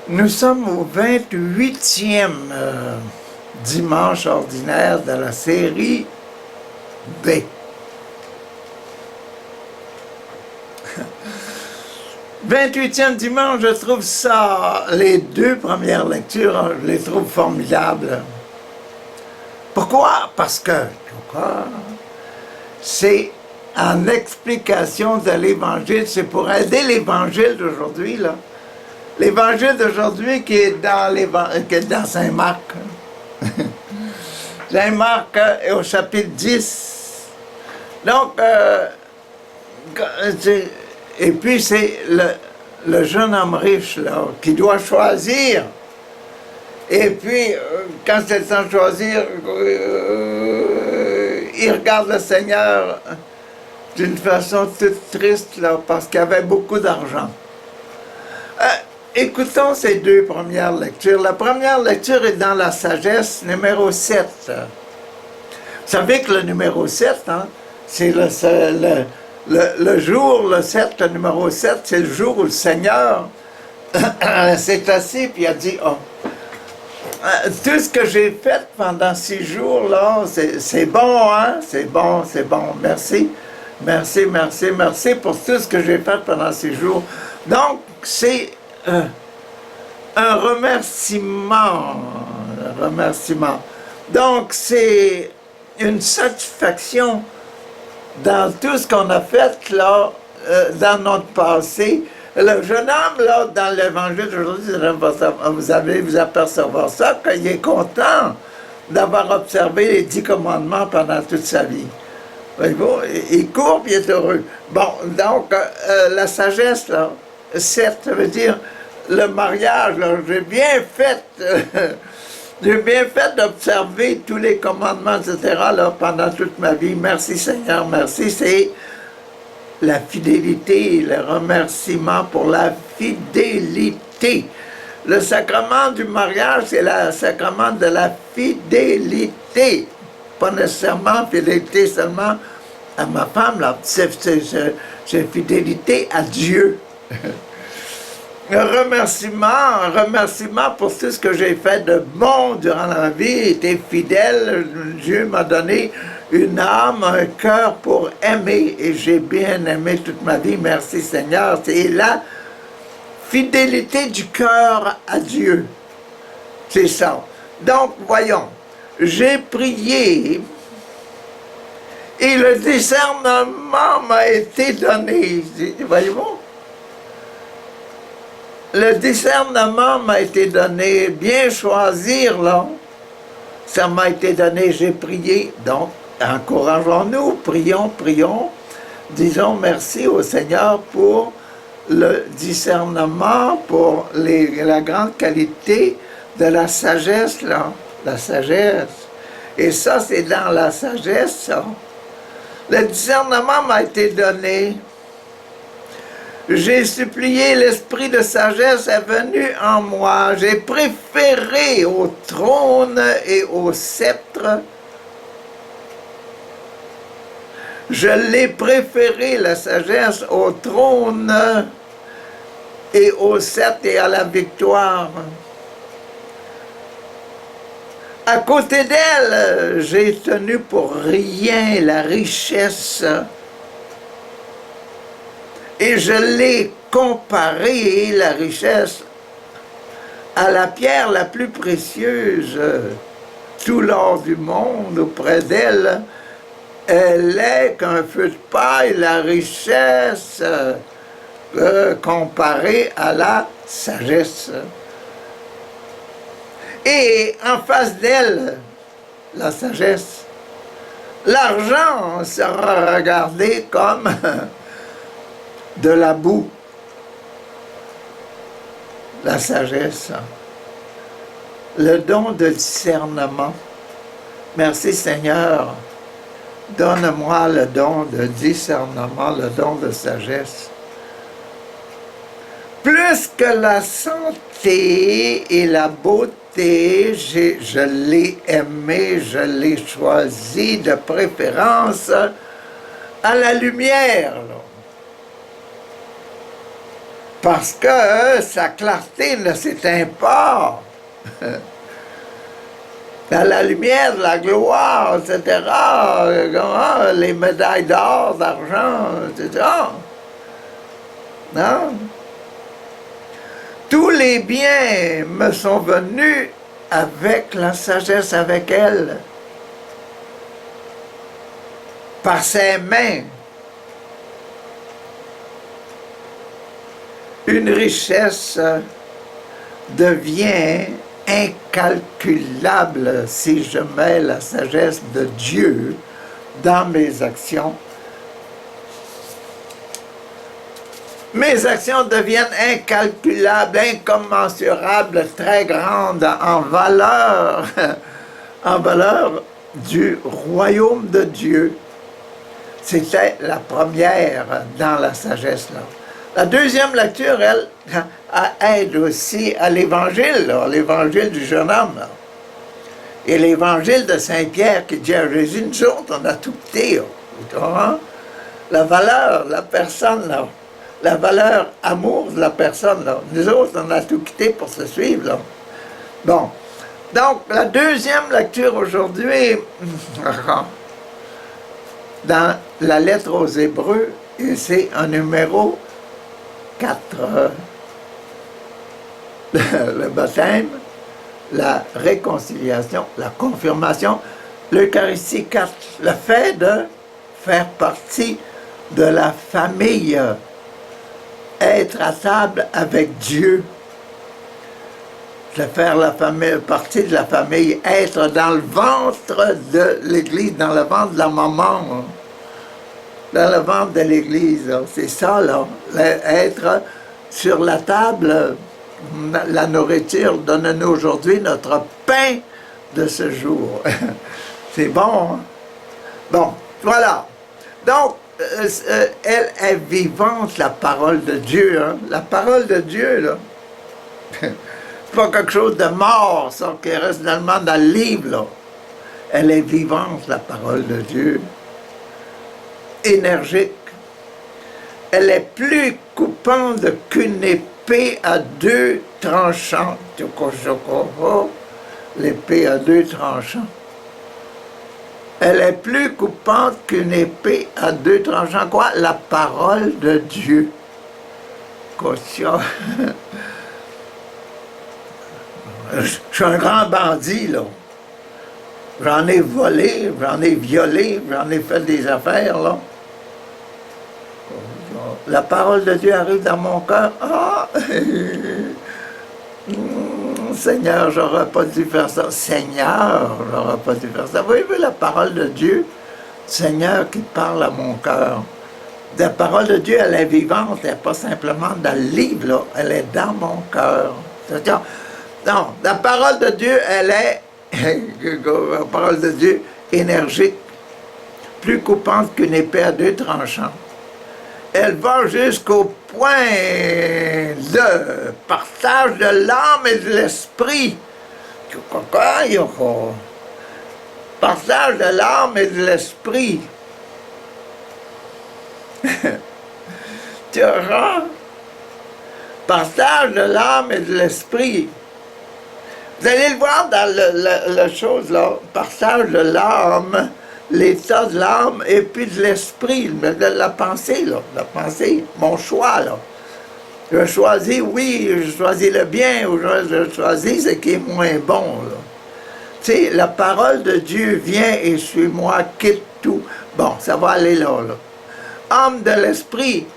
Nous sommes au 28e dimanche ordinaire de la série B. 28e dimanche, je trouve ça, les deux premières lectures, je les trouve formidables. Pourquoi? Parce que c'est en explication de l'Évangile, c'est pour aider l'Évangile d'aujourd'hui, là. L'Évangile d'aujourd'hui qui est dans Saint Marc. Saint Marc est au chapitre 10. Donc, et puis c'est le jeune homme riche là, qui doit choisir. Et puis, quand c'est le temps de choisir, il regarde le Seigneur d'une façon toute triste là, parce qu'il avait beaucoup d'argent. Écoutons ces deux premières lectures. La première lecture est dans la sagesse, numéro 7. Vous savez que le numéro 7, hein, c'est le jour, le 7, le numéro 7, c'est le jour où le Seigneur s'est assis et a dit, oh, tout ce que j'ai fait pendant 6 jours, là, c'est bon, hein? C'est bon, merci. Merci, merci, merci pour tout ce que j'ai fait pendant 6 jours. Donc, c'est un remerciement. Donc, c'est une satisfaction dans tout ce qu'on a fait, là, dans notre passé. Le jeune homme, là, dans l'Évangile d'aujourd'hui, vous allez vous apercevoir ça, qu'il est content d'avoir observé les 10 commandements pendant toute sa vie. Il court et il est heureux. Bon, donc, la sagesse, là, 7, ça veut dire le mariage, là, j'ai bien fait d'observer tous les commandements, etc., là, pendant toute ma vie. Merci Seigneur, merci. C'est la fidélité, le remerciement pour la fidélité. Le sacrement du mariage, c'est le sacrement de la fidélité. Pas nécessairement fidélité seulement à ma femme, là. C'est fidélité à Dieu. Un remerciement pour tout ce que j'ai fait de bon durant la vie, été fidèle. Dieu m'a donné une âme, un cœur pour aimer, et j'ai bien aimé toute ma vie. Merci Seigneur. C'est la fidélité du cœur à Dieu. C'est ça. Donc, voyons, j'ai prié et le discernement m'a été donné. Voyez-vous? Le discernement m'a été donné, bien choisir, là, ça m'a été donné, j'ai prié. Donc, encourageons-nous, prions, disons merci au Seigneur pour le discernement, pour la grande qualité de la sagesse, là, la sagesse. Et ça, c'est dans la sagesse, ça. Le discernement m'a été donné. J'ai supplié, l'esprit de sagesse est venu en moi. J'ai préféré au trône et au sceptre. Je l'ai préféré, la sagesse, au trône et au sceptre et à la victoire. À côté d'elle, j'ai tenu pour rien la richesse. Et je l'ai comparé, la richesse, à la pierre la plus précieuse. Tout l'or du monde auprès d'elle, elle est qu'un feu de paille, la richesse, comparée à la sagesse. Et en face d'elle, la sagesse, l'argent sera regardé comme de la boue, la sagesse, le don de discernement. Merci Seigneur, donne-moi le don de discernement, le don de sagesse. Plus que la santé et la beauté, je l'ai aimé, je l'ai choisi de préférence à la lumière, là. Parce que sa clarté ne s'éteint pas. Dans la lumière de la gloire, etc., les médailles d'or, d'argent, etc. Non? Tous les biens me sont venus avec la sagesse, avec elle, par ses mains. Une richesse devient incalculable si je mets la sagesse de Dieu dans mes actions. Mes actions deviennent incalculables, incommensurables, très grandes en valeur du royaume de Dieu. C'était la première dans la sagesse, là. La deuxième lecture, elle, aide aussi à l'Évangile, l'évangile du jeune homme. Là. Et l'évangile de Saint-Pierre qui dit à Jésus, nous autres, on a tout quitté. La valeur, la personne, là, la valeur amour de la personne. Là. Nous autres, on a tout quitté pour se suivre. Là. Bon. Donc, la deuxième lecture aujourd'hui, dans la lettre aux Hébreux, et c'est un numéro 4, le baptême, la réconciliation, la confirmation, l'Eucharistie 4, le fait de faire partie de la famille, être à table avec Dieu, de faire partie de la famille, être dans le ventre de l'Église, dans le ventre de la maman, dans le ventre de l'Église, c'est ça, là, être sur la table, la nourriture, donne-nous aujourd'hui notre pain de ce jour. C'est bon, hein? Bon, voilà. Donc, elle est vivante, la parole de Dieu, hein? La parole de Dieu, là. C'est pas quelque chose de mort, ça, qui reste finalement dans le livre, là. Elle est vivante, la parole de Dieu. Énergique. Elle est plus coupante qu'une épée à deux tranchants. L'épée à deux tranchants. Elle est plus coupante qu'une épée à deux tranchants. Quoi? La parole de Dieu. Caution. Je suis un grand bandit, là. J'en ai volé, j'en ai violé, j'en ai fait des affaires, là. La parole de Dieu arrive dans mon cœur. Ah! Seigneur, j'aurais pas dû faire ça. Seigneur, j'aurais pas dû faire ça. Vous voyez la parole de Dieu, Seigneur, qui parle à mon cœur. La parole de Dieu, elle est vivante, elle n'est pas simplement dans le livre, là. Elle est dans mon cœur. C'est-à-dire, non, la parole de Dieu, elle est, la parole de Dieu, énergique, plus coupante qu'une épée à deux tranchants. Elle va jusqu'au point de partage de l'âme et de l'esprit. Partage de l'âme et de l'esprit. Tu auras partage de l'âme et de l'esprit. Vous allez le voir dans la chose là, partage de l'âme, l'état de l'âme et puis de l'esprit, de la pensée, là, la pensée, mon choix, là. Je choisis, oui, je choisis le bien, ou je choisis ce qui est moins bon, là. Tu sais, la parole de Dieu vient et suis-moi, quitte tout. Bon, ça va aller là, là. Âme de l'esprit,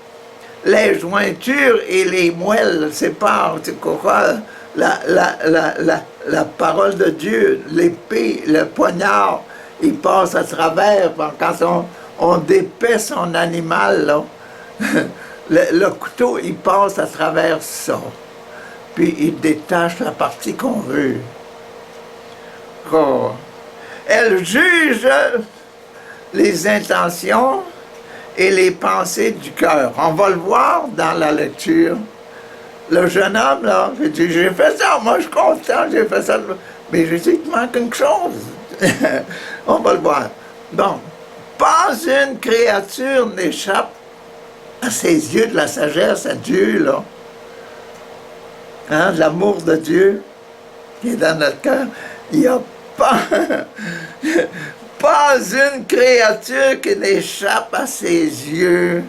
les jointures et les moelles séparent, tu crois, la parole de Dieu, l'épée, le poignard, il passe à travers, quand on dépaît son animal, là, le couteau, il passe à travers ça. Puis il détache la partie qu'on veut. Oh. Elle juge les intentions et les pensées du cœur. On va le voir dans la lecture. Le jeune homme, là, il dit, j'ai fait ça, moi je suis content, j'ai fait ça. Mais je dis qu'il manque quelque chose. On va le voir. Bon, pas une créature n'échappe à ses yeux de la sagesse, à Dieu, là. hein, l'amour de Dieu qui est dans notre cœur, il n'y a pas, pas une créature qui n'échappe à ses yeux.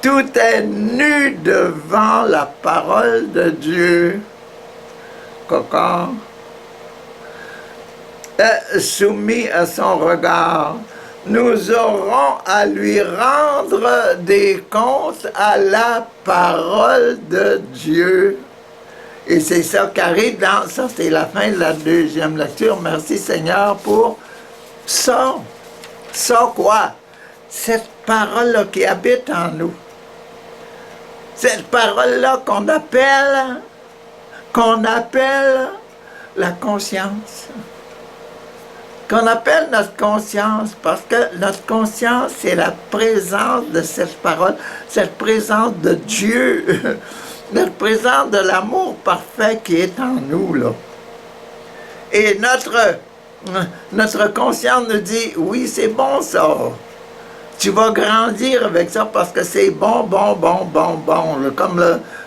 Tout est nu devant la parole de Dieu. Coco. Est soumis à son regard. Nous aurons à lui rendre des comptes à la parole de Dieu. Et c'est ça qui arrive dans... Ça, c'est la fin de la deuxième lecture. Merci Seigneur pour ça. Ça quoi? Cette parole-là qui habite en nous. Cette parole-là qu'on appelle la conscience. Qu'on appelle notre conscience, parce que notre conscience, c'est la présence de cette parole, cette présence de Dieu, notre présence de l'amour parfait qui est en nous, là. Et notre conscience nous dit, oui, c'est bon ça. Tu vas grandir avec ça parce que c'est bon. Comme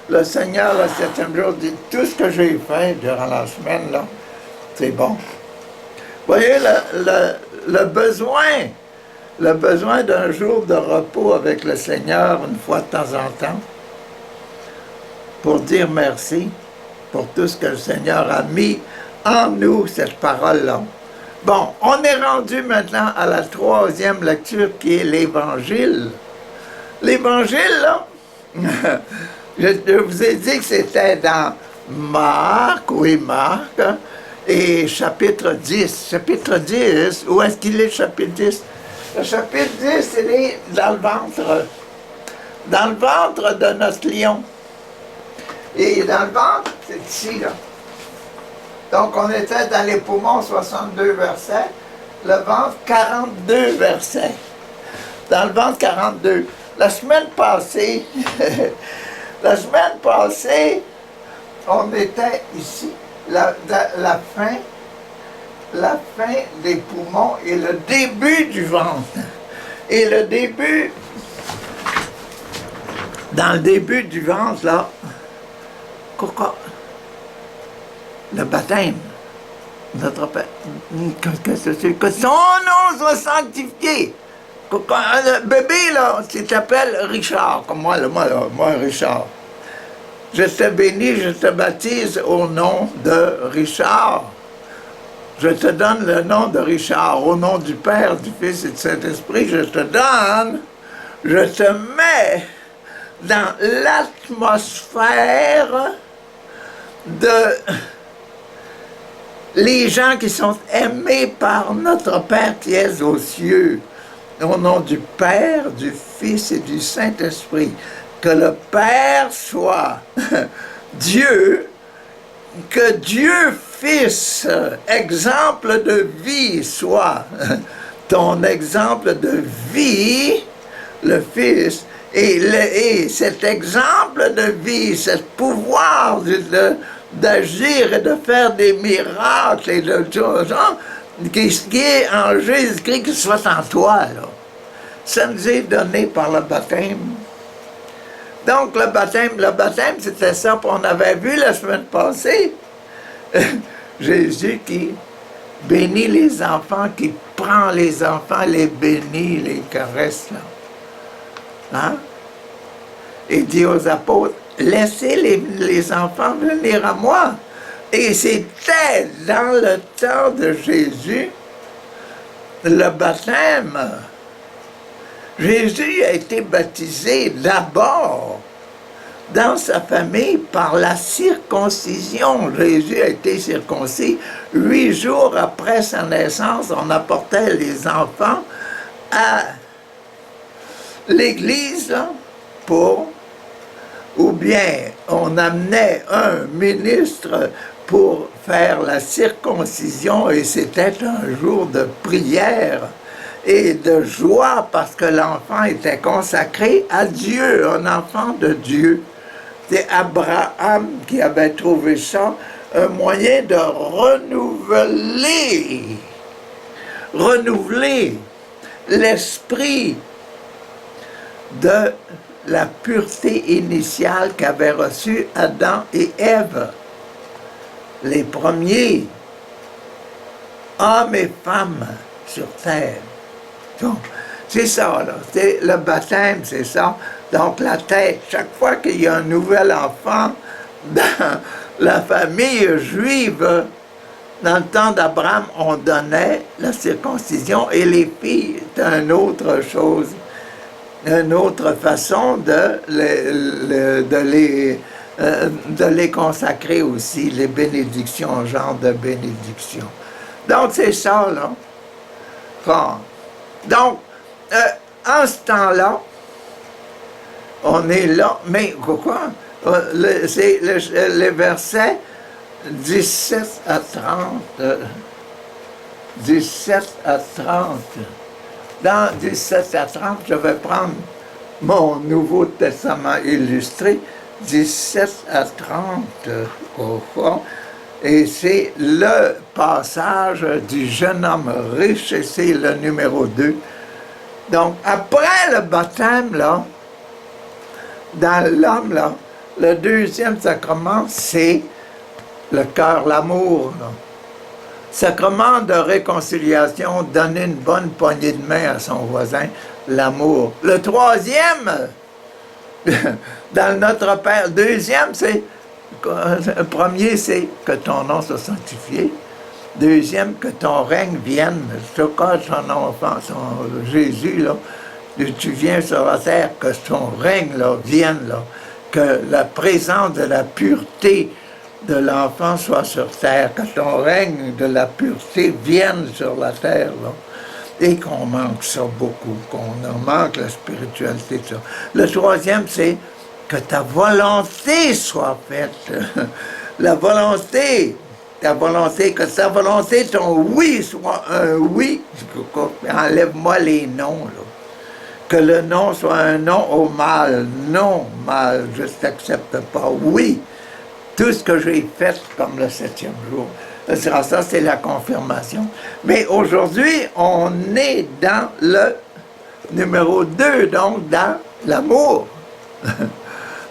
le Seigneur, le 7e jour, dit, tout ce que j'ai fait durant la semaine, là, c'est bon. Vous voyez le besoin d'un jour de repos avec le Seigneur une fois de temps en temps pour dire merci pour tout ce que le Seigneur a mis en nous, cette parole-là. Bon, on est rendu maintenant à la troisième lecture qui est l'Évangile. L'Évangile, là, je vous ai dit que c'était dans Marc, et chapitre 10. Chapitre 10, où est-ce qu'il est, le chapitre 10? Le chapitre 10, il est dans le ventre de notre lion. Et dans le ventre, c'est ici, là. Donc, on était dans les poumons, 62 versets. Le ventre, 42 versets. Dans le ventre, 42. La semaine passée, on était ici. La fin des poumons et le début du ventre. Et le début, dans le début du ventre, là, le baptême, notre Père, que son nom soit sanctifié. Le bébé, là, tu t'appelles Richard, comme moi, Richard. Je te bénis, je te baptise au nom de Richard. Je te donne le nom de Richard, au nom du Père, du Fils et du Saint-Esprit, je te mets dans l'atmosphère de les gens qui sont aimés par notre Père qui est aux cieux, au nom du Père, du Fils et du Saint-Esprit. Que le Père soit Dieu, que Dieu Fils, exemple de vie, soit ton exemple de vie, le Fils, et cet exemple de vie, ce pouvoir d'agir et de faire des miracles et de choses, qui est en Jésus-Christ, qui soit en toi, là. Ça nous est donné par le baptême. Donc, le baptême, c'était ça. On avait vu la semaine passée Jésus qui bénit les enfants, qui prend les enfants, les bénit, les caresse, là. Hein? Et dit aux apôtres, laissez les enfants venir à moi. Et c'était dans le temps de Jésus, le baptême. Jésus a été baptisé d'abord dans sa famille par la circoncision. Jésus a été circoncis 8 jours après sa naissance. On apportait les enfants à l'église ou bien on amenait un ministre pour faire la circoncision et c'était un jour de prière et de joie parce que l'enfant était consacré à Dieu, un enfant de Dieu. C'est Abraham qui avait trouvé ça un moyen de renouveler l'esprit de la pureté initiale qu'avaient reçue Adam et Ève, les premiers hommes et femmes sur terre. Donc, c'est ça, là. C'est le baptême, c'est ça. Donc, la tête, chaque fois qu'il y a un nouvel enfant dans la famille juive, dans le temps d'Abraham, on donnait la circoncision et les filles, c'est une autre chose, une autre façon de les consacrer aussi, les bénédictions, genre de bénédiction. Donc, c'est ça, là. Bon. Donc, en ce temps-là, on est là, mais quoi? C'est les versets 17 à 30. 17 à 30. Dans 17 à 30, je vais prendre mon Nouveau Testament illustré, 17 à 30 au fond, et c'est le passage du jeune homme riche, et c'est le numéro 2. Donc, après le baptême, là, dans l'homme, là, le deuxième sacrement, c'est le cœur, l'amour. Sacrement de réconciliation, donner une bonne poignée de main à son voisin, l'amour. Le troisième, dans notre Père, deuxième, c'est, le premier, c'est que ton nom soit sanctifié. Deuxième, que ton règne vienne. Ce cas, son enfant, son Jésus, là, tu viens sur la terre, que ton règne là, vienne, là, que la présence de la pureté de l'enfant soit sur terre, que ton règne de la pureté vienne sur la terre, là, et qu'on manque ça beaucoup, qu'on en manque la spiritualité de ça. Le troisième, c'est que ta volonté soit faite. La volonté, ta volonté, que ta volonté, ton oui soit un oui. Enlève-moi les noms, là. Que le non soit un non au mal. Non, mal, je ne t'accepte pas. Oui, tout ce que j'ai fait comme le 7e jour. Ça, c'est la confirmation. Mais aujourd'hui, on est dans le numéro 2, donc dans l'amour.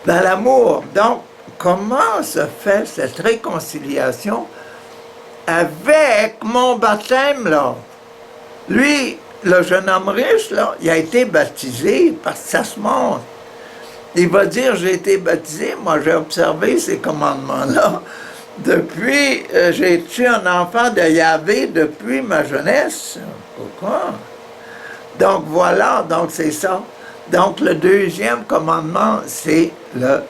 Dans l'amour. Donc, comment se fait cette réconciliation avec mon baptême, là? Lui, le jeune homme riche, là, il a été baptisé parce que ça se montre. Il va dire, j'ai été baptisé, moi j'ai observé ces commandements-là. Depuis, j'ai été un enfant de Yahvé depuis ma jeunesse. Pourquoi? Donc voilà, donc c'est ça. Donc le deuxième commandement, c'est le...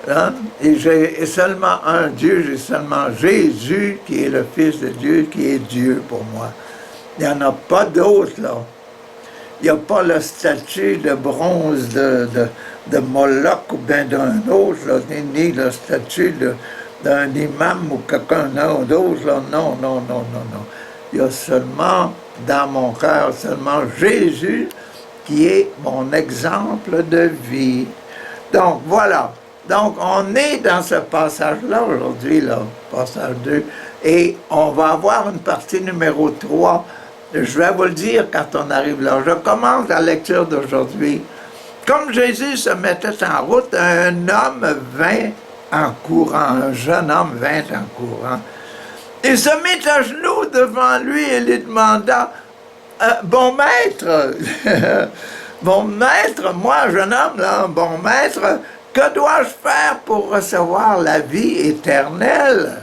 hein? Et j'ai seulement un Dieu, j'ai seulement Jésus qui est le Fils de Dieu, qui est Dieu pour moi. Il n'y en a pas d'autre, là. Il n'y a pas le statut de bronze de Moloch ou bien d'un autre, là, ni le statut d'un imam ou quelqu'un d'autre, là. Non, non, non, non, non. Il y a seulement, dans mon cœur, seulement Jésus qui est mon exemple de vie. Donc, voilà. Donc, on est dans ce passage-là aujourd'hui, là, passage 2, et on va avoir une partie numéro 3. Je vais vous le dire quand on arrive là. Je commence la lecture d'aujourd'hui. Comme Jésus se mettait en route, un homme vint en courant, un jeune homme vint en courant. Il se mit à genoux devant lui et lui demanda, bon maître, bon maître, moi, jeune homme, là, bon maître, que dois-je faire pour recevoir la vie éternelle?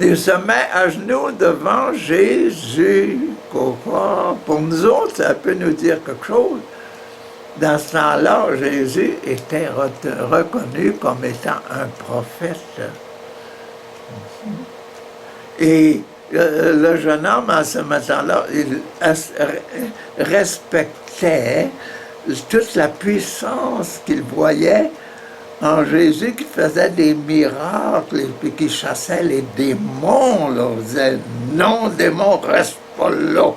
Il se met à genoux devant Jésus. Pour nous autres, ça peut nous dire quelque chose. Dans ce temps-là, Jésus était reconnu comme étant un prophète. Et le jeune homme, en ce moment-là, il respectait toute la puissance qu'il voyait en Jésus qui faisait des miracles et qui chassait les démons. Là. Il disait, non, démon, reste pas là.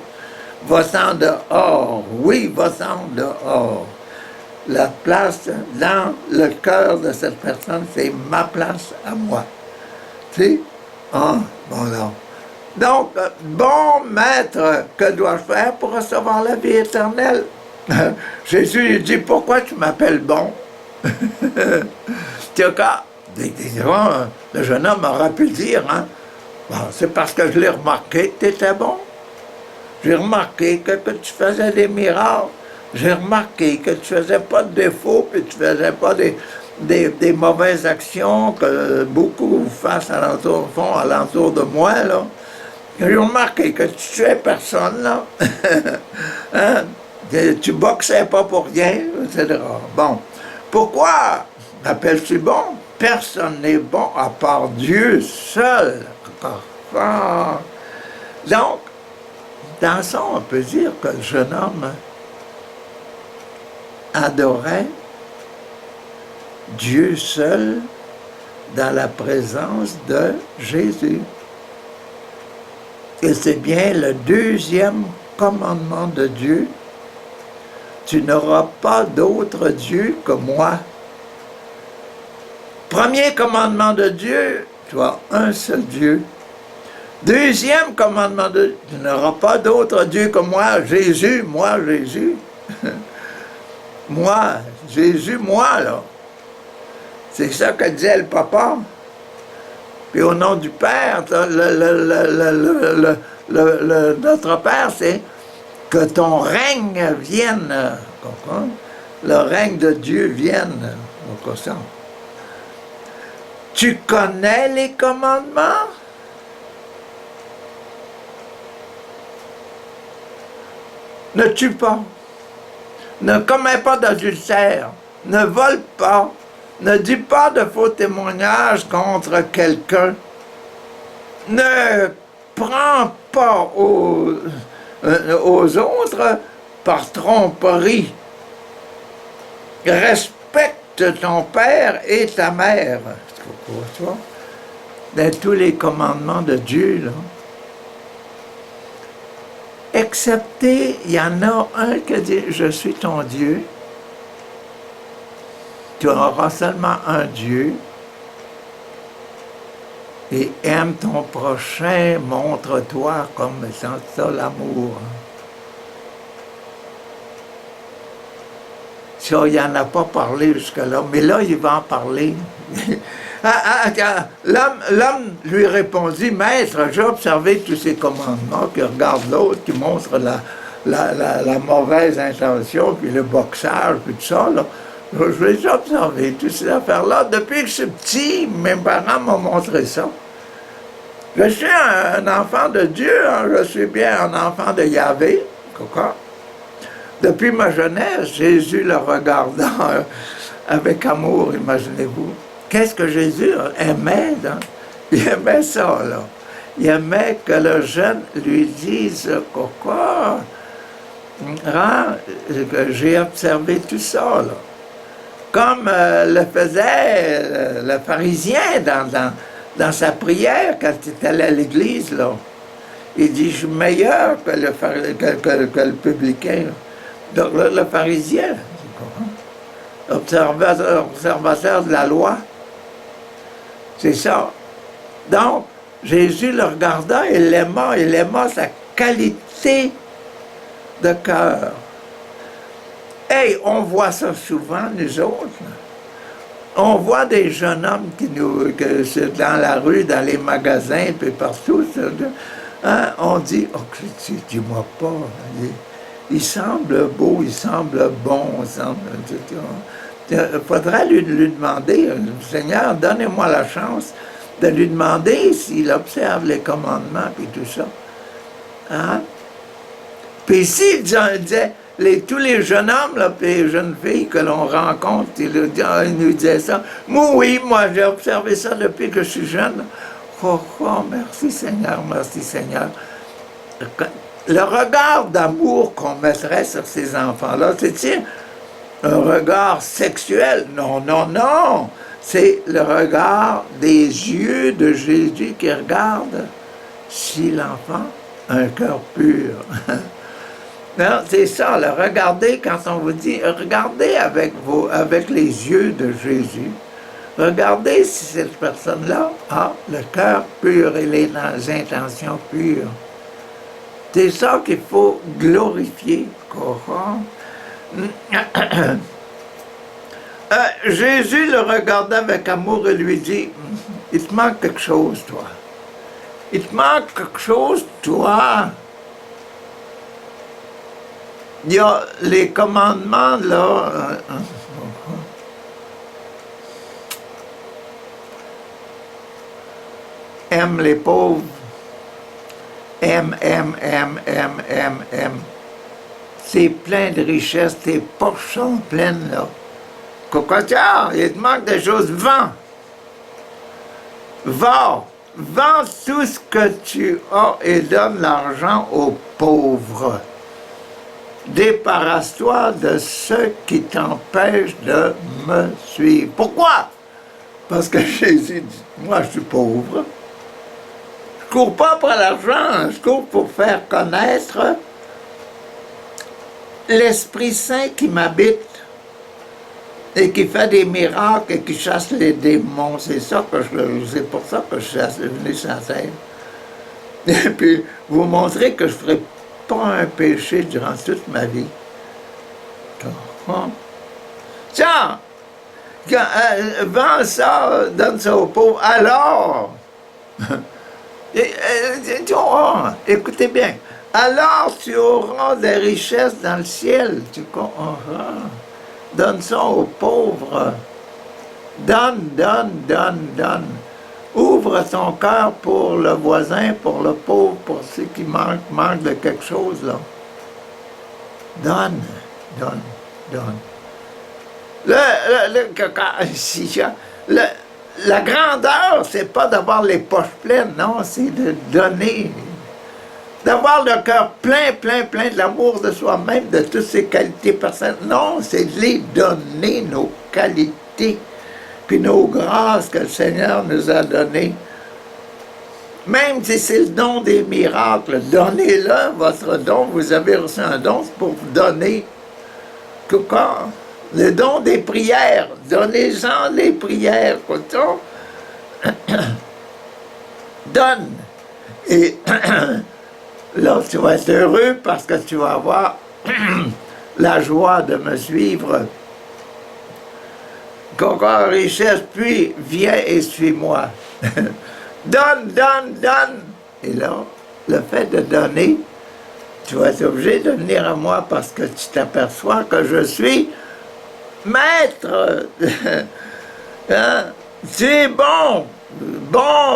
Va-t'en dehors. Oui, va-t'en dehors. La place dans le cœur de cette personne, c'est ma place à moi. Tu sais? Ah, bon, non. Donc, bon maître, que dois-je faire pour recevoir la vie éternelle? Jésus lui dit, pourquoi tu m'appelles bon? Tu cas, le jeune homme aurait pu le dire, hein? Bon, c'est parce que je l'ai remarqué que tu étais bon. J'ai remarqué que tu faisais des miracles. J'ai remarqué que tu faisais pas de défauts, puis tu faisais pas des mauvaises actions que beaucoup font alentour de moi, là. J'ai remarqué que tu tuais personne, là. Hein? Tu boxais pas pour rien, etc. Bon. Pourquoi m'appelles-tu bon? Personne n'est bon à part Dieu seul. Donc, dans ça, on peut dire que le jeune homme adorait Dieu seul dans la présence de Jésus. Et c'est bien le deuxième commandement de Dieu. Tu n'auras pas d'autre Dieu que moi. Premier commandement de Dieu, tu as un seul Dieu. Deuxième commandement de Dieu, tu n'auras pas d'autre Dieu que moi, Jésus, moi, Jésus. Moi, Jésus, moi, là. C'est ça que disait le papa. Puis au nom du Père, notre Père, c'est que ton règne vienne. Le règne de Dieu vienne. Tu connais les commandements? Ne tue pas. Ne commets pas d'adultère. Ne vole pas. Ne dis pas de faux témoignages contre quelqu'un. Ne prends pas aux autres par tromperie. Respecte ton père et ta mère. Tu vois? Dans tous les commandements de Dieu, là. Excepté, il y en a un qui dit « Je suis ton Dieu ». Tu auras seulement un Dieu et aime ton prochain, montre-toi comme étant ça l'amour. Ça, il n'en a pas parlé jusque-là, mais là, il va en parler. L'homme lui répondit, « Maître, j'ai observé tous ces commandements, qui regarde l'autre, qui montre la mauvaise intention, puis le boxage, puis tout ça, là. Je les ai observés, toutes ces affaires-là. Depuis que je suis petit, mes parents m'ont montré ça. Je suis un enfant de Dieu, hein, je suis bien un enfant de Yahvé. Depuis ma jeunesse, Jésus le regardant avec amour, imaginez-vous. Qu'est-ce que Jésus aimait? Hein? Il aimait ça, là. Il aimait que le jeune lui dise « Pourquoi? J'ai observé tout ça, là. » Comme le faisait le pharisien dans sa prière quand il est allé à l'église, là. Il dit, je suis meilleur que le publicain. Donc le pharisien, observateur de la loi, c'est ça. Donc, Jésus le regarda, il aima sa qualité de cœur. Hey, on voit ça souvent, nous autres. On voit des jeunes hommes dans la rue, dans les magasins, puis partout. Hein, on dit, oh, dis-moi pas. Il semble beau, il semble bon, il faudrait lui demander, Seigneur, donnez-moi la chance de lui demander s'il observe les commandements, puis tout ça. Hein? Puis s'il disait, tous les jeunes hommes, là, puis les jeunes filles que l'on rencontre, ils nous disaient ça. Moi, j'ai observé ça depuis que je suis jeune. Oh, merci Seigneur, merci Seigneur. Le regard d'amour qu'on mettrait sur ces enfants-là, c'est-il un regard sexuel? Non, non, non. C'est le regard des yeux de Jésus qui regarde si l'enfant a un cœur pur. Non, c'est ça, le regarder, quand on vous dit, regardez avec les yeux de Jésus. Regardez si cette personne-là a le cœur pur et les intentions pures. C'est ça qu'il faut glorifier. Jésus le regarda avec amour et lui dit, « Il te manque quelque chose, toi. Il te manque quelque chose, toi. » Il y a les commandements, là. Aime les pauvres. Aime. C'est plein de richesses, tes poches sont pleines, là. Cocotière, il te manque des choses, vends. Vends tout ce que tu as et donne l'argent aux pauvres. Débarrasse-toi de ceux qui t'empêchent de me suivre. Pourquoi? Parce que Jésus dit, moi je suis pauvre. Je cours pas pour l'argent, je cours pour faire connaître l'Esprit Saint qui m'habite et qui fait des miracles et qui chasse les démons. C'est pour ça que je suis venu sur la terre. Et puis, vous montrer que je ne ferai pas un péché durant toute ma vie. Tiens, vends ça, donne ça aux pauvres. Alors, écoutez bien, alors tu auras des richesses dans le ciel. Tu comprends? Donne ça aux pauvres. Donne. Ouvre ton cœur pour le voisin, pour le pauvre, pour ceux qui manquent de quelque chose, là. Donne. La grandeur, c'est pas d'avoir les poches pleines, non, c'est de donner. D'avoir le cœur plein de l'amour de soi-même, de toutes ses qualités personnelles. Non, c'est de les donner, nos qualités, puis nos grâces que le Seigneur nous a données. Même si c'est le don des miracles, donnez-le, votre don. Vous avez reçu un don pour vous donner. Quoi? Le don des prières. Donnez-en les prières. Donne. Et là, tu vas être heureux parce que tu vas avoir la joie de me suivre. Encore richesse, puis viens et suis-moi. Donne. Et là, le fait de donner, tu vas être obligé de venir à moi parce que tu t'aperçois que je suis maître. Hein? Tu es bon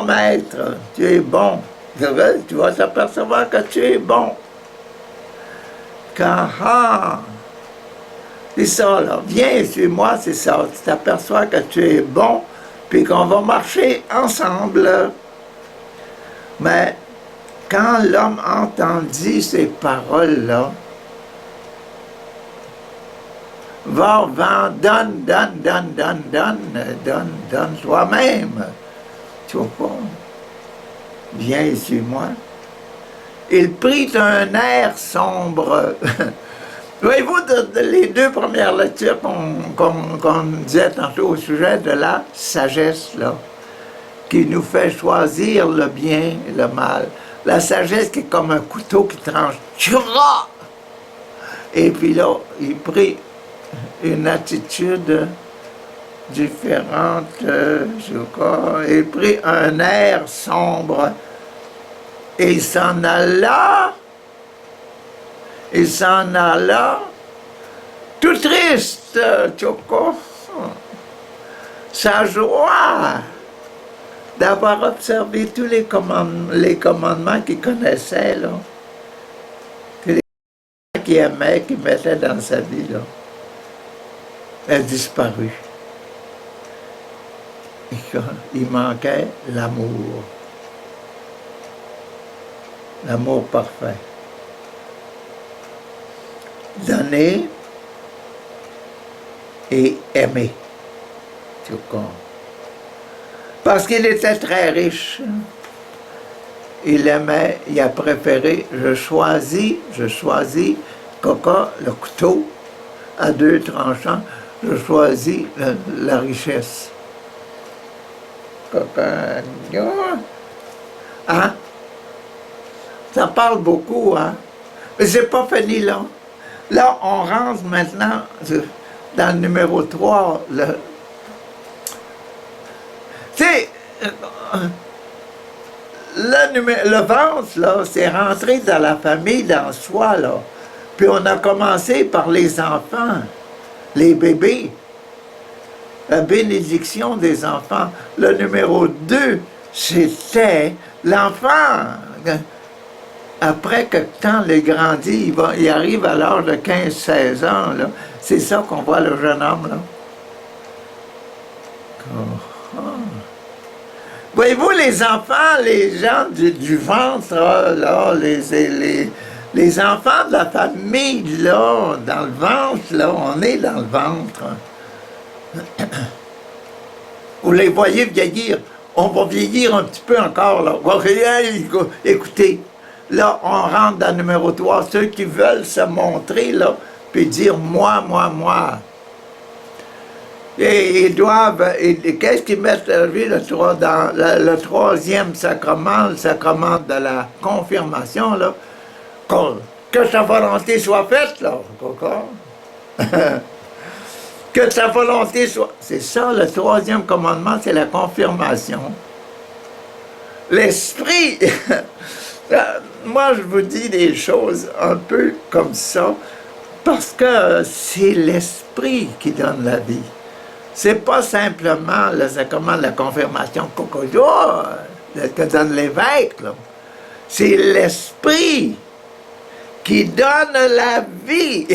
maître, tu es bon. Tu vas t'apercevoir que tu es bon. C'est ça, là. Viens, suis-moi, c'est ça. Tu t'aperçois que tu es bon, puis qu'on va marcher ensemble. Mais quand l'homme entendit ces paroles-là, donne toi-même. Tu vois pas? Viens, suis-moi. Il prit un air sombre. Voyez-vous, les deux premières lectures qu'on disait tantôt au sujet de la sagesse, là, qui nous fait choisir le bien et le mal. La sagesse qui est comme un couteau qui tranche. Tchoura! Et puis là, il prit une attitude différente, je crois. Il prit un air sombre. Et il s'en alla. Tout triste, Choco. Sa joie d'avoir observé tous les commandements qu'il connaissait, là, qu'il aimait, qu'il mettait dans sa vie, là, a disparu. Il manquait l'amour. L'amour parfait. Donner et aimer. Tu comprends? Parce qu'il était très riche. Il aimait, il a préféré, je choisis, Coca, le couteau à deux tranchants, je choisis la richesse. Coca, hein? Ça parle beaucoup, hein? Mais c'est pas fini là. Là, on rentre maintenant dans le numéro 3. Tu sais, le ventre, là, c'est rentré dans la famille, dans soi, là. Puis on a commencé par les enfants, les bébés. La bénédiction des enfants. Le numéro 2, c'était l'enfant. Après que quand il grandit, il arrive à l'âge de 15-16 ans, là. C'est ça qu'on voit le jeune homme, là. Voyez-vous, les enfants, les gens du ventre, là, les enfants de la famille, là, dans le ventre, là, on est dans le ventre. Vous les voyez vieillir. On va vieillir un petit peu encore, là. Écoutez, là, on rentre dans le numéro 3. Ceux qui veulent se montrer, là, puis dire « moi, moi, moi ». Et ils doivent... Qu'est-ce qu'ils mettent lui, dans le troisième sacrement, le sacrement de la confirmation, là? Que sa volonté soit faite, là. Que sa volonté soit... C'est ça, le troisième commandement, c'est la confirmation. L'esprit... Moi, je vous dis des choses un peu comme ça, parce que c'est l'esprit qui donne la vie. C'est pas simplement le sacrement de la confirmation que donne l'évêque. C'est l'esprit qui donne la vie.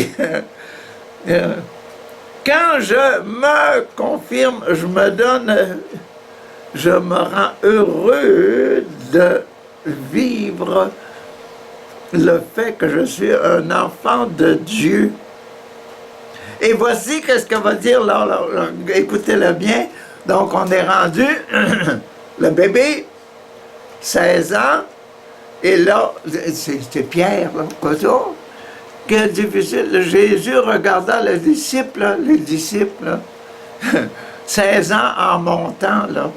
Quand je me confirme, je me rends heureux de vivre le fait que je suis un enfant de Dieu. Et voici ce que va dire, là, écoutez-le bien. Donc, on est rendu, le bébé, 16 ans, et là, c'est Pierre, là, quoi ça? Quel difficile. Jésus regarda les disciples, 16 ans en montant, là.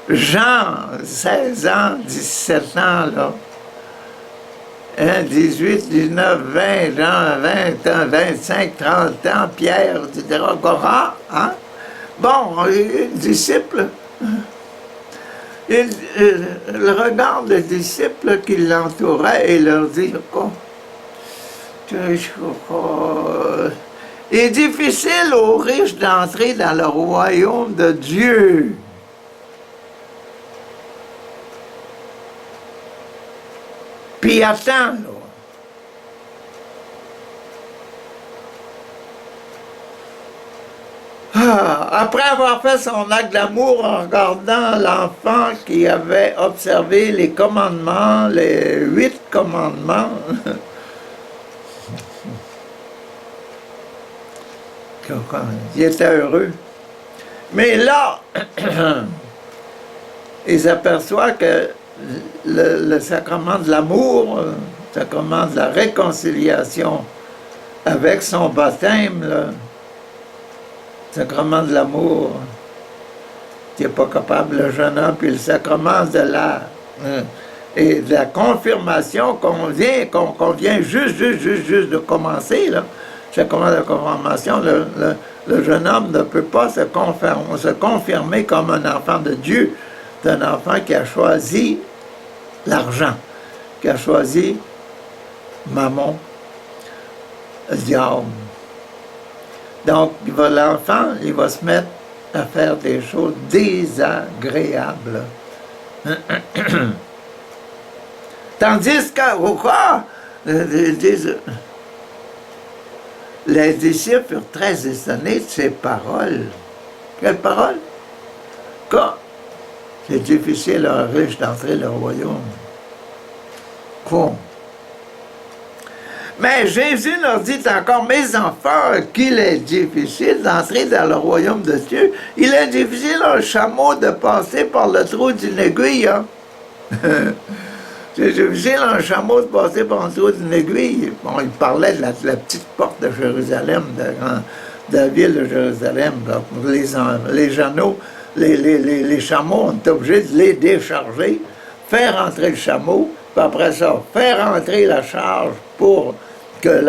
Jean, 16 ans, 17 ans, là. 18, 19, 20, Jean, 20 ans, 25, 30 ans, Pierre, etc., Cora, hein? Bon, disciples. Il regarde les disciples qui l'entouraient et leur dit, il est difficile aux riches d'entrer dans le royaume de Dieu. Puis attends, là. Après avoir fait son acte d'amour en regardant l'enfant qui avait observé les commandements, les 8 commandements, il était heureux. Mais là, il s'aperçoit que le sacrement de l'amour, le sacrement de la réconciliation avec son baptême, le sacrement de l'amour, qui n'est pas capable, le jeune homme, puis le sacrement de et de la confirmation qu'on vient juste de commencer, là. Le sacrement de la confirmation, le jeune homme ne peut pas se confirmer comme un enfant de Dieu. C'est un enfant qui a choisi l'argent, qui a choisi mammon, le diable. Donc, l'enfant, il va se mettre à faire des choses désagréables. Tandis que, pourquoi? Les disciples furent très étonnés de ces paroles. Quelles paroles? Quand c'est difficile à un riche d'entrer dans le royaume. Quoi? Mais Jésus leur dit encore, mes enfants, qu'il est difficile d'entrer dans le royaume de Dieu. Il est difficile à un chameau de passer par le trou d'une aiguille. Hein? C'est difficile à un chameau de passer par le trou d'une aiguille. Bon, il parlait de la petite porte de Jérusalem, de la ville de Jérusalem. Là. Les chameaux, on est obligé de les décharger, faire entrer le chameau, puis après ça, faire entrer la charge pour que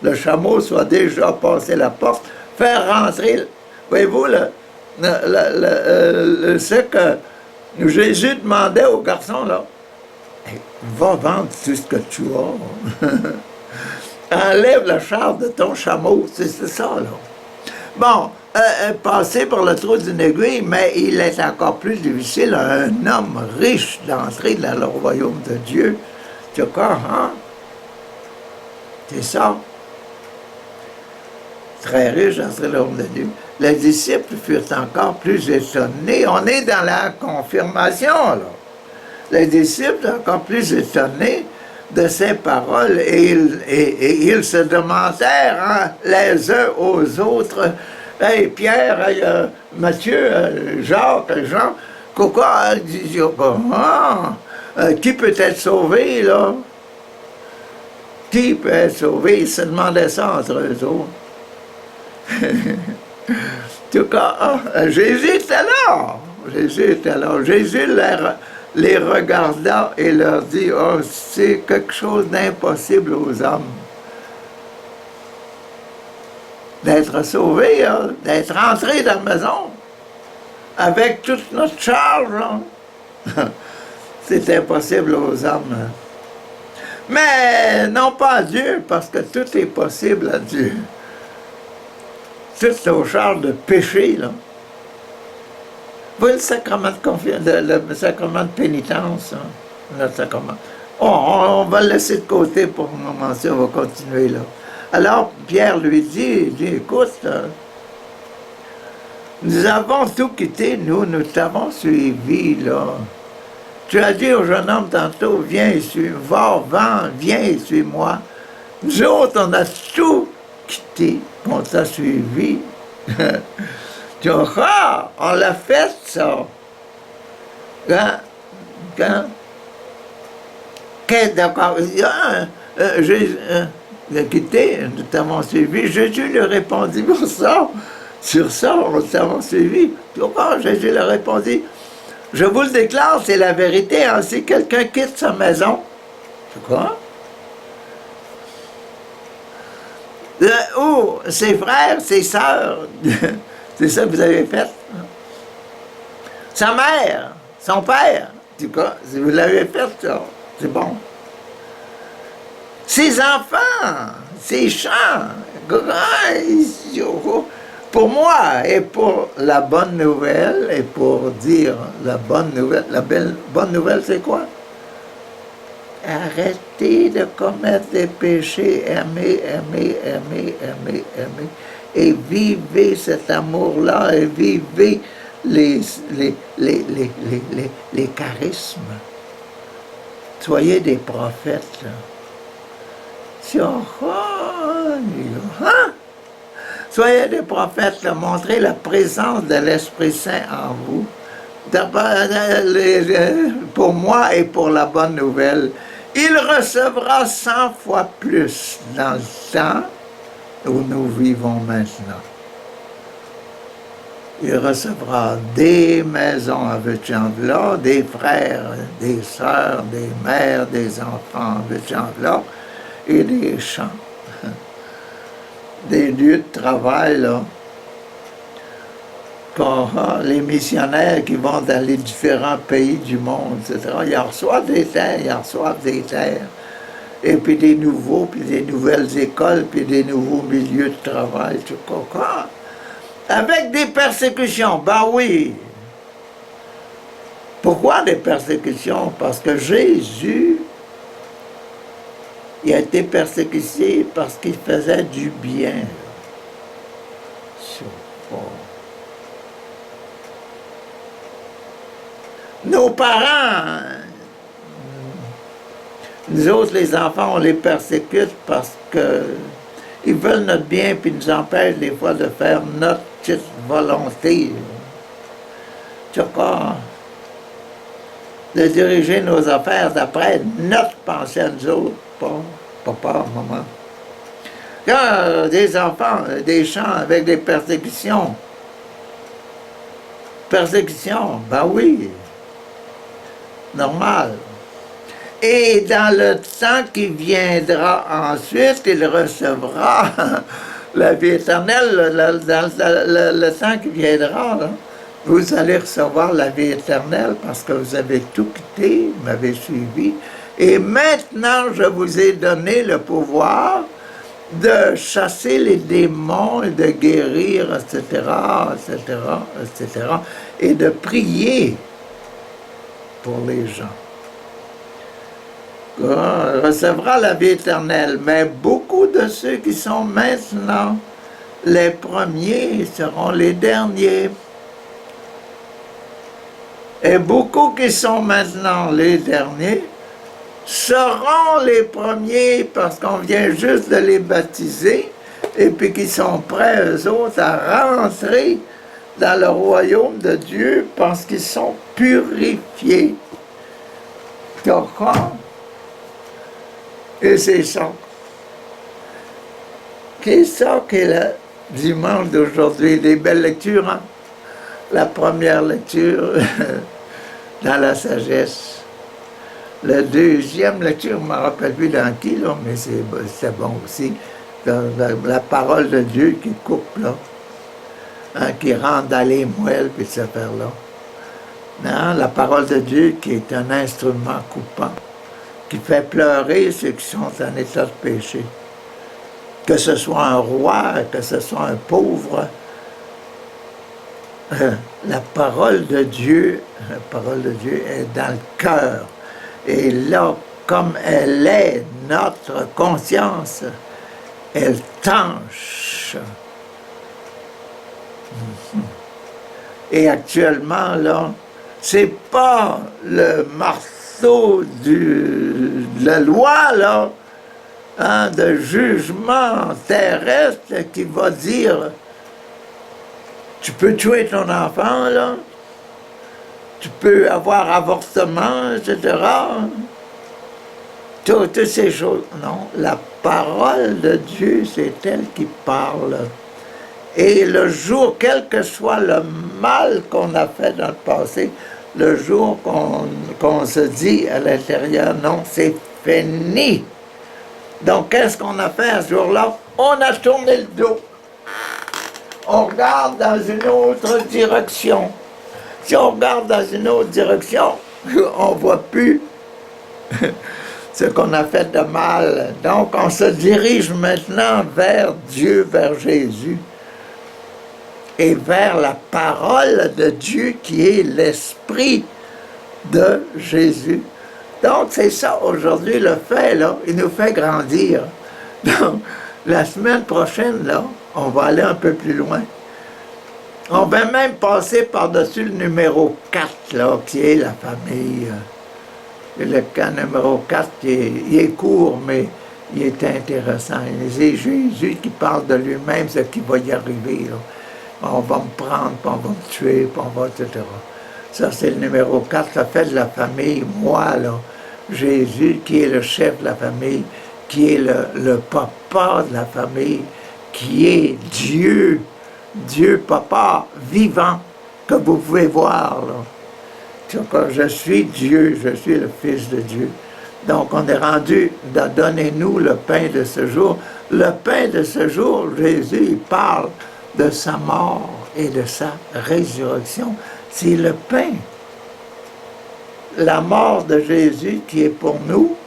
le chameau soit déjà passé la porte, faire rentrer, voyez-vous, ce que Jésus demandait au garçon, là, hey, va vendre tout ce que tu as, enlève la charge de ton chameau, c'est ça, là. Bon, passer par le trou d'une aiguille, mais il est encore plus difficile à un homme riche d'entrer dans le royaume de Dieu. Tu vois, hein? C'est ça. Très riche d'entrer dans le royaume de Dieu. Les disciples furent encore plus étonnés. On est dans la confirmation, là. Les disciples encore plus étonnés de ces paroles et ils se demandèrent hein, les uns aux autres, hey, Pierre, hey, Matthieu, Jacques, Jean, pourquoi qui peut être sauvé là? Qui peut être sauvé? Ils se demandaient ça entre eux autres. En tout cas, Jésus était là. Jésus était là. Jésus les regarda et leur dit, oh, c'est quelque chose d'impossible aux hommes. D'être sauvés, hein, d'être entrés dans la maison, avec toute notre charge. Hein. C'est impossible aux hommes. Mais non pas à Dieu, parce que tout est possible à Dieu. Toutes nos charges de péché, là. Vous voyez le sacrement le sacrement de pénitence, hein, notre sacrement. Oh, on va le laisser de côté pour le moment, on va continuer là. Alors Pierre lui dit écoute, nous avons tout quitté, nous t'avons suivi là. Tu as dit au jeune homme tantôt, viens, viens et suis-moi. Nous autres, on a tout quitté, on t'a suivi. Tu vois, on l'a fait, ça. D'accord, Jésus a quitté, nous t'avons suivi. Jésus lui répondit pour ça. Sur ça, on t'avons suivi. Tu vois, Jésus lui répondit, je vous le déclare, c'est la vérité, hein, si quelqu'un quitte sa maison, c'est quoi? Ou ses frères, ses sœurs, c'est ça que vous avez fait. Sa mère, son père, en tout cas, si vous l'avez fait, ça, c'est bon. Ses enfants, ses champs, pour moi et pour la bonne nouvelle, et pour dire la bonne nouvelle, bonne nouvelle c'est quoi? Arrêtez de commettre des péchés, aimez, et vivez cet amour-là, et vivez les charismes. Soyez des prophètes, là. Soyez des prophètes, là. Montrez la présence de l'Esprit Saint en vous. Pour moi et pour la bonne nouvelle. Il recevra 100 fois plus dans le temps où nous vivons maintenant. Il recevra des maisons avec Jean-Vla, des frères, des sœurs, des mères, des enfants avec Jean-Vla, et des champs, des lieux de travail, là. Les missionnaires qui vont dans les différents pays du monde, etc., ils reçoivent des terres, et puis des nouveaux, puis des nouvelles écoles, puis des nouveaux milieux de travail, tout ça. Avec des persécutions, ben oui. Pourquoi des persécutions? Parce que Jésus, il a été persécuté parce qu'il faisait du bien. Nos parents, nous autres les enfants, on les persécute parce qu'ils veulent notre bien puis nous empêchent des fois de faire notre petite volonté. Tu vois, de diriger nos affaires d'après notre pensée à nous autres, papa, maman. Quand des enfants, des champs avec des persécutions, ben oui. normal. Et dans le temps qui viendra ensuite, il recevra la vie éternelle. Dans le temps qui viendra, là, vous allez recevoir la vie éternelle parce que vous avez tout quitté, vous m'avez suivi. Et maintenant, je vous ai donné le pouvoir de chasser les démons et de guérir, etc., etc., etc., et de prier pour les gens. On recevra la vie éternelle, mais beaucoup de ceux qui sont maintenant les premiers seront les derniers. Et beaucoup qui sont maintenant les derniers seront les premiers parce qu'on vient juste de les baptiser et puis qu'ils sont prêts, eux autres, à rentrer dans le royaume de Dieu parce qu'ils sont purifiés. D'accord? Et c'est ça. Qu'est-ce qu'est le dimanche d'aujourd'hui? Des belles lectures, hein? La première lecture dans la sagesse. La deuxième lecture, je ne me rappelle plus dans qui, là, mais c'est bon aussi. La parole de Dieu qui coupe, là. Hein, qui rentre dans les moelles, puis cette affaire-là. Non, la parole de Dieu qui est un instrument coupant, qui fait pleurer ceux qui sont en état de péché. Que ce soit un roi, que ce soit un pauvre, la parole de Dieu est dans le cœur. Et là, comme elle est notre conscience, elle tranche. Et actuellement, là, c'est pas le marteau de la loi, là, hein, de jugement terrestre qui va dire tu peux tuer ton enfant, là, tu peux avoir avortement, etc. Toutes ces choses. Non, la parole de Dieu, c'est elle qui parle. Et le jour, quel que soit le mal qu'on a fait dans le passé, le jour qu'on se dit à l'intérieur, non, c'est fini. Donc, qu'est-ce qu'on a fait à ce jour-là? On a tourné le dos. On regarde dans une autre direction. Si on regarde dans une autre direction, on ne voit plus ce qu'on a fait de mal. Donc, on se dirige maintenant vers Dieu, vers Jésus, et vers la parole de Dieu qui est l'Esprit de Jésus. Donc, c'est ça aujourd'hui, le fait, là, il nous fait grandir. Donc, la semaine prochaine, là, on va aller un peu plus loin. On va même passer par-dessus le numéro 4, là, qui est la famille. Le cas numéro 4, il est court, mais il est intéressant. C'est Jésus qui parle de lui-même, ce qui va y arriver. Là. On va me prendre, puis on va me tuer, puis on va, etc. Ça, c'est le numéro 4, ça fait de la famille, moi, là, Jésus, qui est le chef de la famille, qui est le papa de la famille, qui est Dieu, Dieu papa vivant, que vous pouvez voir, là. Je suis Dieu, je suis le Fils de Dieu. Donc, on est rendu, donnez-nous le pain de ce jour. Le pain de ce jour, Jésus, il parle de sa mort et de sa résurrection. C'est le pain. La mort de Jésus qui est pour nous,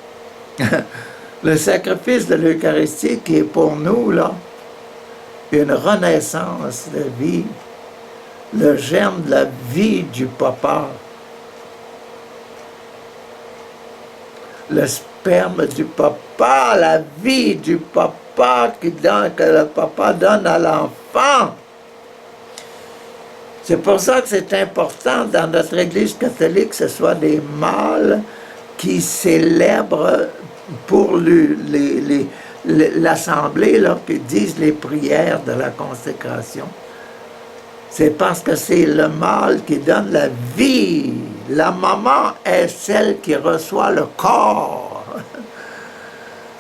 le sacrifice de l'Eucharistie qui est pour nous, là, une renaissance de vie, le germe de la vie du papa, le sperme du papa, la vie du papa que le papa donne à l'enfant. C'est pour ça que c'est important dans notre Église catholique que ce soit des mâles qui célèbrent pour l'assemblée, là, qui disent les prières de la consécration. C'est parce que c'est le mâle qui donne la vie. La maman est celle qui reçoit le corps,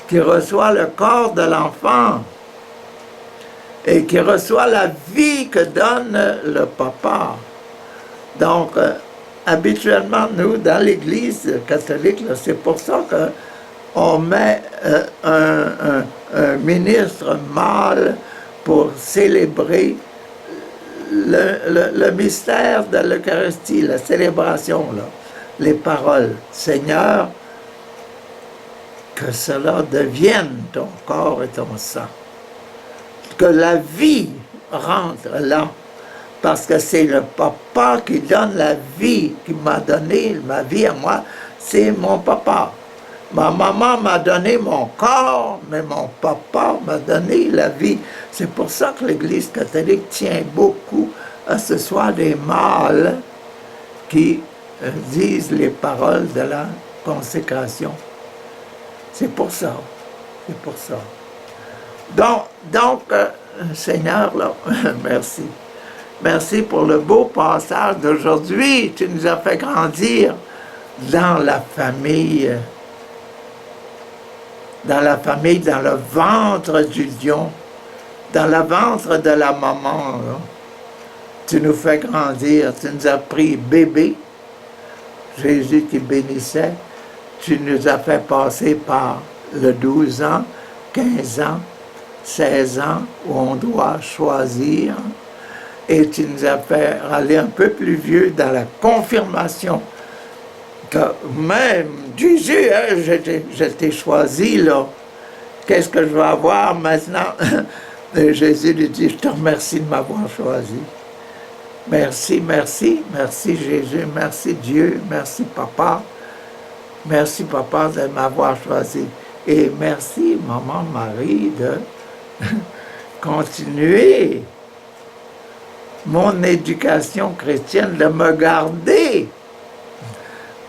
qui reçoit le corps de l'enfant et qui reçoit la vie que donne le papa. Donc, habituellement, nous, dans l'Église catholique, c'est pour ça qu'on met un ministre mâle pour célébrer le mystère de l'Eucharistie, la célébration, là, les paroles. Seigneur, que cela devienne ton corps et ton sang. Que la vie rentre là. Parce que c'est le papa qui donne la vie, qui m'a donné ma vie à moi. C'est mon papa. Ma maman m'a donné mon corps, mais mon papa m'a donné la vie. C'est pour ça que l'Église catholique tient beaucoup à ce soit des mâles qui disent les paroles de la consécration. C'est pour ça. C'est pour ça. Donc Seigneur, là, merci. Merci pour le beau passage d'aujourd'hui. Tu nous as fait grandir dans la famille, dans le ventre du lion, dans le ventre de la maman. Là. Tu nous fais grandir. Tu nous as pris bébé, Jésus qui bénissait. Tu nous as fait passer par le 12 ans, 15 ans, 16 ans, où on doit choisir. Et tu nous as fait aller un peu plus vieux dans la confirmation. Que même Jésus, hein, je t'ai choisi, là. Qu'est-ce que je vais avoir maintenant? Et Jésus lui dit, je te remercie de m'avoir choisi. Merci, merci, merci Jésus, merci Dieu, merci Papa. Merci Papa de m'avoir choisi. Et merci Maman Marie de continuer mon éducation chrétienne, de me garder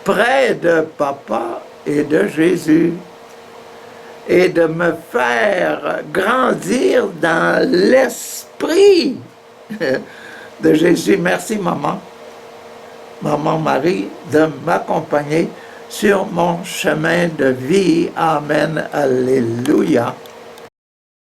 près de Papa et de Jésus et de me faire grandir dans l'esprit de Jésus. Merci Maman, Maman Marie, de m'accompagner sur mon chemin de vie. Amen. Alléluia.